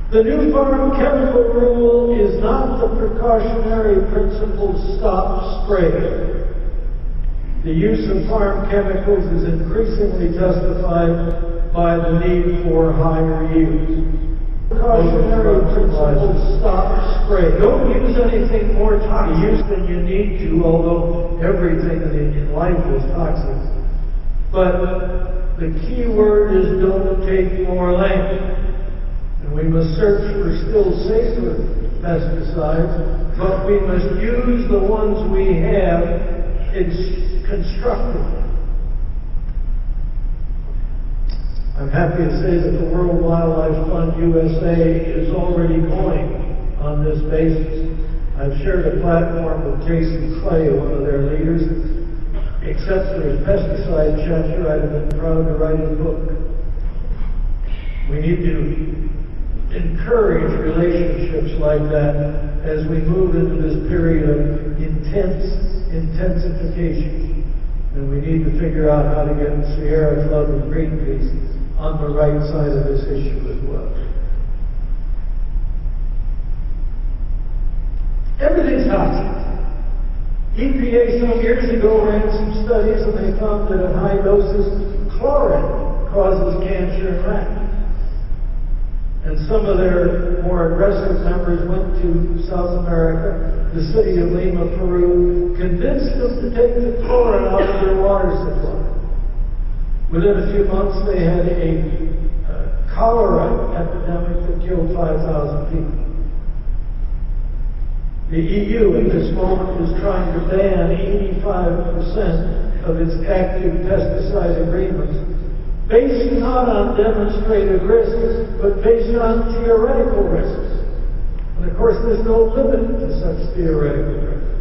The new farm chemical rule is not the precautionary principle stop spray. The use of farm chemicals is increasingly justified by the need for higher yields. Precautionary principle stop spray. Don't use anything more toxic than you need to, although everything in life is toxic. But the key word is don't take more land. And we must search for still safer pesticides, but we must use the ones we have constructively. I'm happy to say that the World Wildlife Fund USA is already going on this basis. I've shared a platform with Jason Clay, one of their leaders. Except for his pesticide chapter, I'd have been proud to write a book. We need to encourage relationships like that as we move into this period of intensification. And we need to figure out how to get Sierra Club and Greenpeace on the right side of this issue as well. Everything's toxic. EPA some years ago ran some studies and they found that at high doses, chlorine causes cancer in rats. And some of their more aggressive members went to South America, the city of Lima, Peru, convinced them to take the chlorine out of their water supply. Within a few months, they had a cholera epidemic that killed 5,000 people. The EU at this moment is trying to ban 85% of its active pesticide agreements, based not on demonstrated risks, but based on theoretical risks. And of course, there's no limit to such theoretical risks.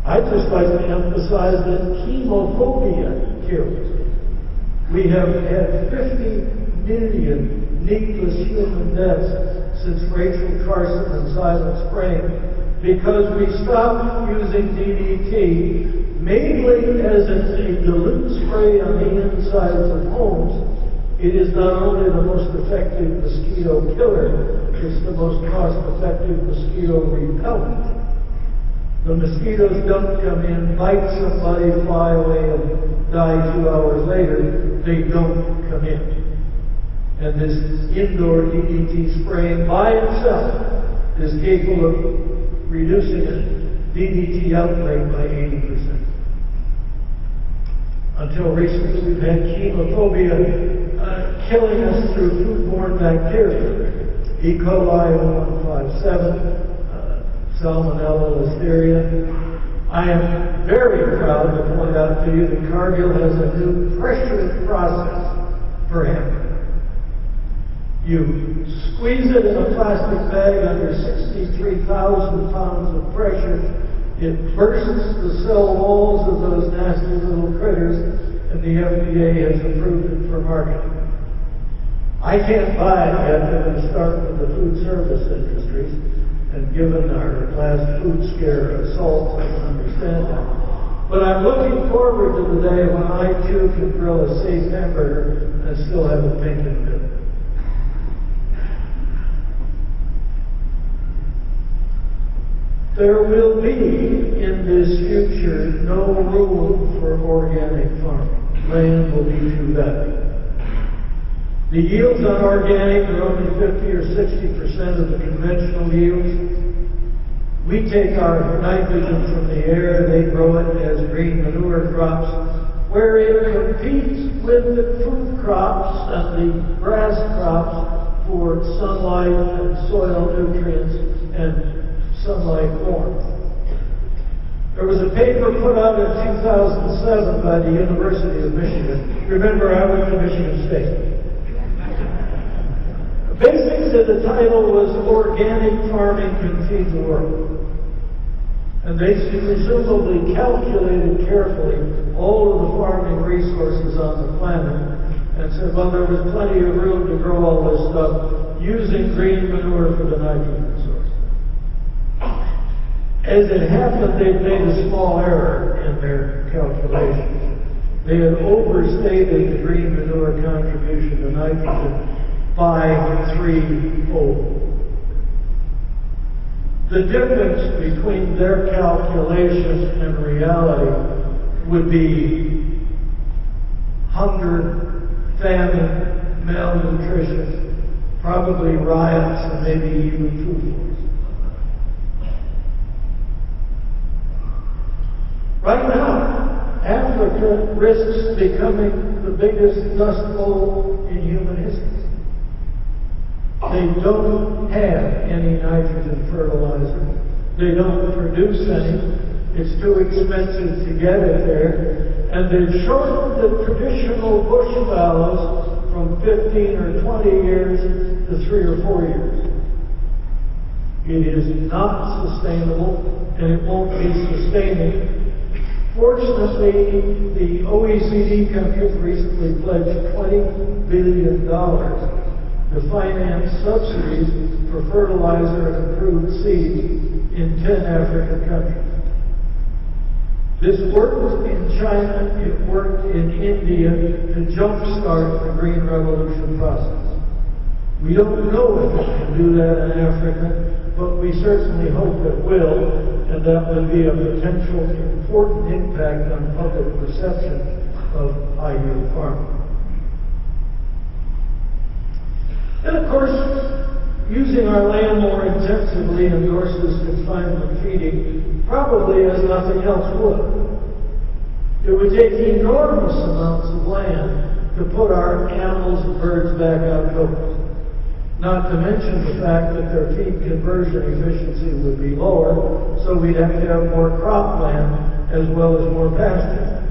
I'd just like to emphasize that chemophobia kills. We have had 50 million needless human deaths since Rachel Carson and Silent Spring because we stopped using DDT mainly as a dilute spray on the insides of homes. It is not only the most effective mosquito killer, it's the most cost-effective mosquito repellent. The mosquitoes don't come in, bite somebody, fly away, and die 2 hours later. They don't come in. And this indoor DDT spraying by itself is capable of reducing a DDT outbreak by 80%. Until recently, we've had chemophobia killing us through foodborne bacteria. E. coli 157, Salmonella, Listeria. I am very proud to point out to you that Cargill has a new pressure process for hemp. You squeeze it in a plastic bag under 63,000 pounds of pressure. It bursts the cell walls of those nasty little critters, and the FDA has approved it for marketing. I can't buy it yet. I'm going to start with the food service industries, and given our last food scare assault, I can understand that. But I'm looking forward to the day when I too can grill a safe hamburger and still have a pink and bit. There will be, in this future, no room for organic farming. Land will be too bad. The yields on organic are only 50 or 60% of the conventional yields. We take our nitrogen from the air, they grow it as green manure crops, where it competes with the food crops and the grass crops for sunlight and soil nutrients and sunlight warmth. There was a paper put out in 2007 by the University of Michigan. Remember, I went to Michigan State. Basically, the title was Organic Farming Can Feed the World. And they presumably calculated carefully all of the farming resources on the planet and said, well, there was plenty of room to grow all this stuff using green manure for the nitrogen source. As it happened, they made a small error in their calculations. They had overstated the green manure contribution to nitrogen by threefold. The difference between their calculations and reality would be hunger, famine, malnutrition, probably riots, and maybe even food wars. Right now, Africa risks becoming the biggest dust bowl in human history. They don't have any nitrogen fertilizer. They don't produce any. It's too expensive to get it there. And they've shortened the traditional bush fallows from 15 or 20 years to 3 or 4 years. It is not sustainable, and it won't be sustaining. Fortunately, the OECD countries recently pledged $20 billion to finance subsidies for fertilizer and improved seeds in 10 African countries. This worked in China, it worked in India to jumpstart the Green Revolution process. We don't know if it can do that in Africa, but we certainly hope it will, and that would be a potential important impact on public perception of high-yield farming. And of course, using our land more intensively endorses confinement feeding, probably as nothing else would. It would take enormous amounts of land to put our animals and birds back outdoors. Not to mention the fact that their feed conversion efficiency would be lower, so we'd have to have more cropland as well as more pasture.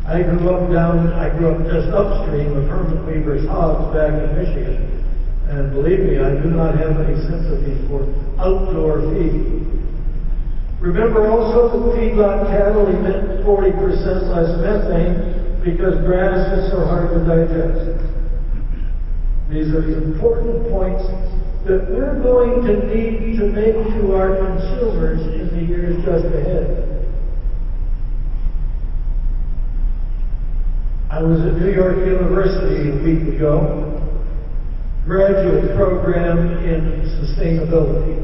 I grew up just upstream of Herman Weaver's hogs back in Michigan. And believe me, I do not have any sympathy for outdoor feed. Remember also that feedlot cattle emit 40% less methane because grass is so hard to digest. These are important points that we're going to need to make to our consumers in the years just ahead. I was at New York University a week ago, graduate program in sustainability.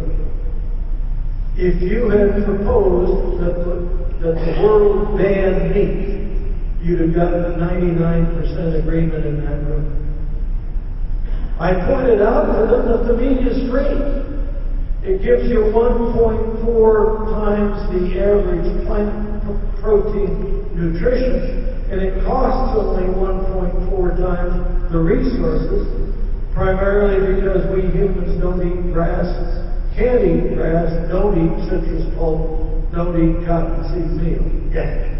If you had proposed that the world ban meat, you'd have gotten a 99% agreement in that room. I pointed out to them that the meat is free. It gives you 1.4 times the average plant protein nutrition, and it costs only 1.4 times the resources, primarily because we humans don't eat grass, can't eat grass, don't eat citrus pulp, don't eat cottonseed meal. Yeah.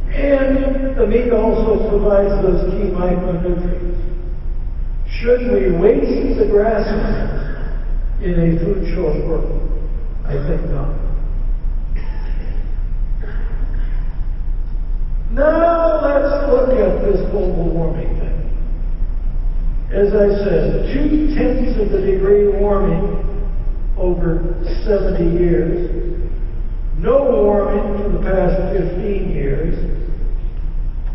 And the meat also provides those key micronutrients. Should we waste the grasslands in a food-short world? I think not. Now let's look at this global warming thing. As I said, 0.2 of a degree warming over 70 years. No warming for the past 15 years.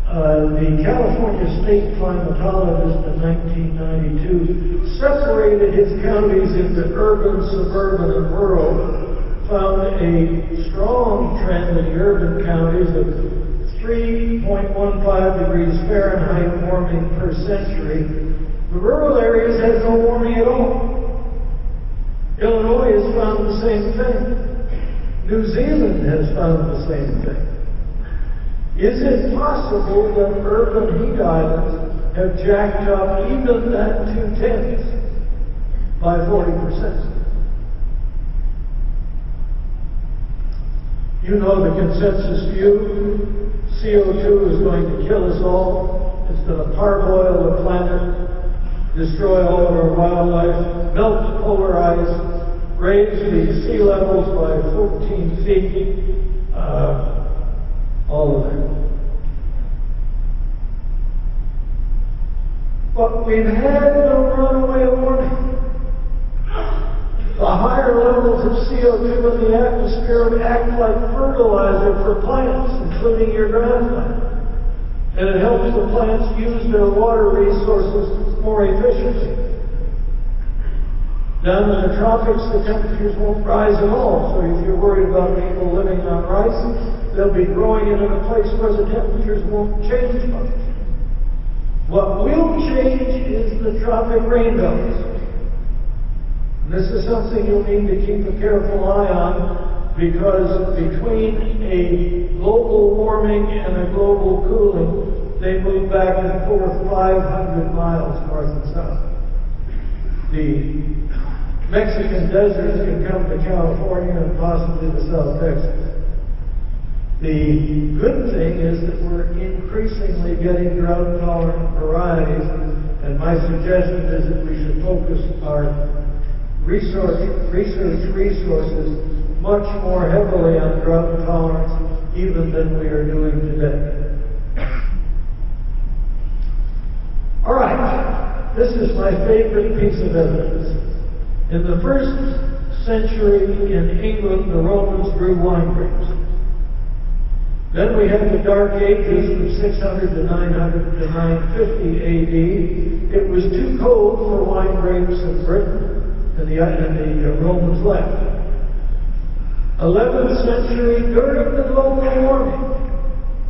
The California State climatologist in 1992 separated his counties into urban, suburban, and rural, found a strong trend in the urban counties of 3.15 degrees Fahrenheit warming per century. The rural areas had no warming at all. Illinois has found the same thing. New Zealand has found the same thing. Is it possible that urban heat islands have jacked up even that 0.2 by 40%? You know the consensus view. CO2 is going to kill us all. It's going to parboil the planet, destroy all of our wildlife, melt polar ice, raise the sea levels by 14 feet, all of that. But we've had no runaway warning. The higher levels of CO2 in the atmosphere act like fertilizer for plants, including your grassland. And it helps the plants use their water resources more efficiently. Down in the tropics, the temperatures won't rise at all. So if you're worried about people living on rice, they'll be growing it in a place where the temperatures won't change much. What will change is the tropic rain belts. This is something you'll need to keep a careful eye on, because between a global warming and a global cooling, they move back and forth 500 miles north and south. The Mexican deserts can come to California and possibly to South Texas. The good thing is that we're increasingly getting drought-tolerant varieties, and my suggestion is that we should focus our research resources much more heavily on drought tolerance even than we are doing today. All right, this is my favorite piece of evidence. In the first century in England, the Romans grew wine grapes. Then we had the Dark Ages from 600 to 900 to 950 AD. It was too cold for wine grapes in Britain, and the Romans left. 11th century, during the global warming,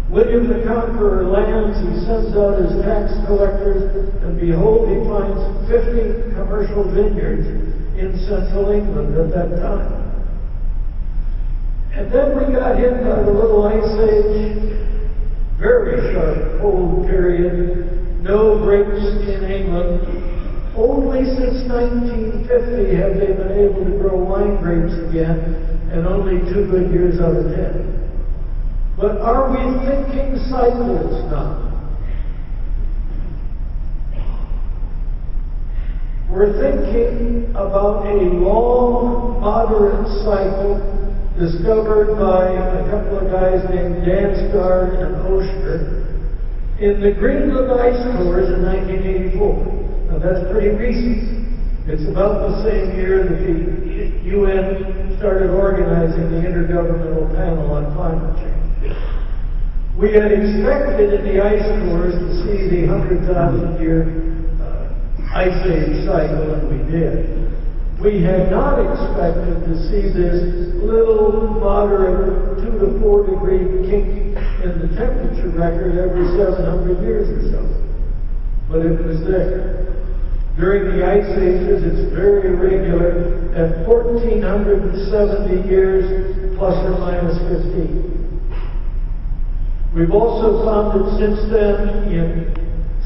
William the Conqueror lands, he sends out his tax collectors, and behold, he finds 50 commercial vineyards in central England at that time. And then we got hit by the little ice age, very sharp cold period, no grapes in England. Only since 1950 have they been able to grow wine grapes again, and only 2 good years out of 10. But are we thinking cycles now? We're thinking about a long, moderate cycle discovered by a couple of guys named Dansgaard and Oshner in the Greenland ice cores in 1984. Now that's pretty recent. It's about the same year that the UN started organizing the Intergovernmental Panel on Climate Change. We had expected in the ice cores to see the 100,000-year ice age cycle, and we did. We had not expected to see this little moderate 2 to 4 degree kink in the temperature record every 700 years or so. But it was there. During the ice ages, it's very regular at 1,470 years plus or minus 15. We've also found that since then in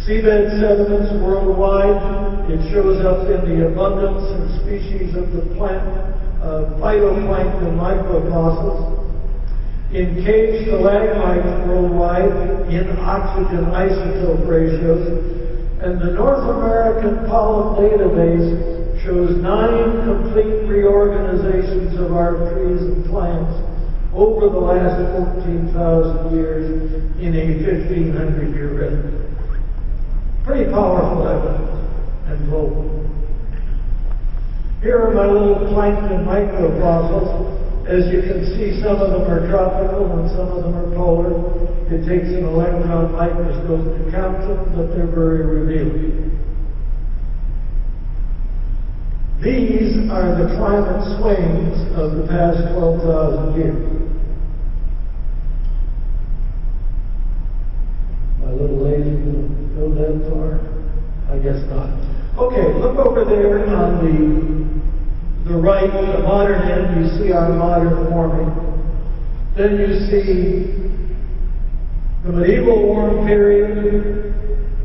seabed sediments worldwide, it shows up in the abundance and species of the plant, phytoplankton microfossils. In cave stalagmites worldwide, in oxygen isotope ratios. And the North American pollen database shows 9 complete reorganizations of our trees and plants over the last 14,000 years in a 1,500-year record. Pretty powerful evidence and global. Here are my little plankton microfossils. As you can see, some of them are tropical and some of them are polar. It takes an electron microscope to count them, but they're very revealing. These are the climate swings of the past 12,000 years. My little lady will go that far? I guess not. Okay, look over there on the right, the modern end, you see our modern warming. Then you see the medieval warm period,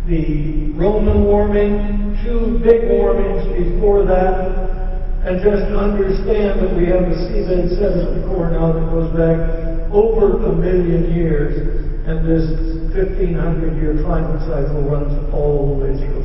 the Roman warming, 2 big warmings before that, and just understand that we have a seabed sediment core now that goes back over 1 million years, and this 1,500-year climate cycle runs all the way through.